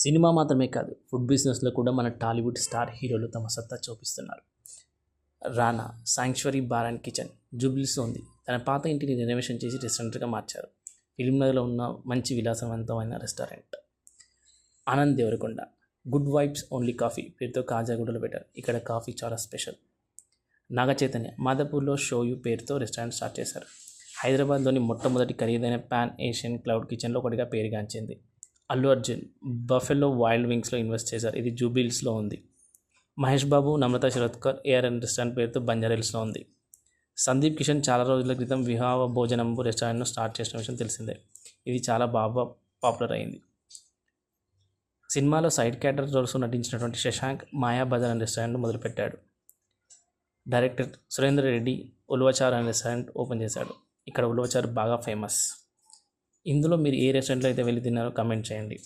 Cinema మాత్రమే కాదు, food బిజినెస్లో కూడా మన టాలీవుడ్ స్టార్ హీరోలు తమ సత్తా చూపిస్తున్నారు. Rana sanctuary bar and kitchen జూబ్లీస్లో ఉంది. తన పాత ఇంటిని రెనోవేషన్ చేసి రెస్టారెంట్గా మార్చారు. ఫిలింనగర్లో ఉన్న మంచి విలాసవంతమైన restaurant. Anand Deverakonda good vibes only coffee పేరుతో కాజాగూడలో పెట్టారు. ఇక్కడ కాఫీ చాలా స్పెషల్. నాగ చైతన్య మాదాపూర్లో షోయు పేరుతో రెస్టారెంట్ స్టార్ట్ చేశారు. హైదరాబాద్లోని మొట్టమొదటి ఖరీదైన పాన్ ఏషియన్ క్లౌడ్ కిచెన్లో ఒకటిగా పేరుగాంచింది. అల్లు అర్జున్ బఫెలో వైల్డ్ వింగ్స్లో ఇన్వెస్ట్ చేశారు. ఇది జూబ్లీహిల్స్లో ఉంది. మహేష్ బాబు నమ్రతా శరత్కర్ ఏఆర్ఎన్ రెస్టారెంట్ పేరుతో బంజారాహిల్స్లో ఉంది. సందీప్ కిషన్ చాలా రోజుల క్రితం విహావ భోజనంబు రెస్టారెంట్ను స్టార్ట్ చేసిన విషయం తెలిసిందే. ఇది చాలా బాగా పాపులర్ అయింది. సినిమాలో సైడ్ క్యారెక్టర్ రోల్స్ నటించినటువంటి శశాంక్ మాయాబజార్ అనే రెస్టారెంట్ మొదలుపెట్టాడు. డైరెక్టర్ సురేందర్ రెడ్డి ఉల్వచార్ అనే రెస్టారెంట్ ఓపెన్ చేశాడు. ఇక్కడ ఉల్వచార్ బాగా ఫేమస్. ఇందులో మీరు ఏ రెస్టారెంట్లో అయితే వెళ్ళి తిన్నారో కామెంట్ చేయండి.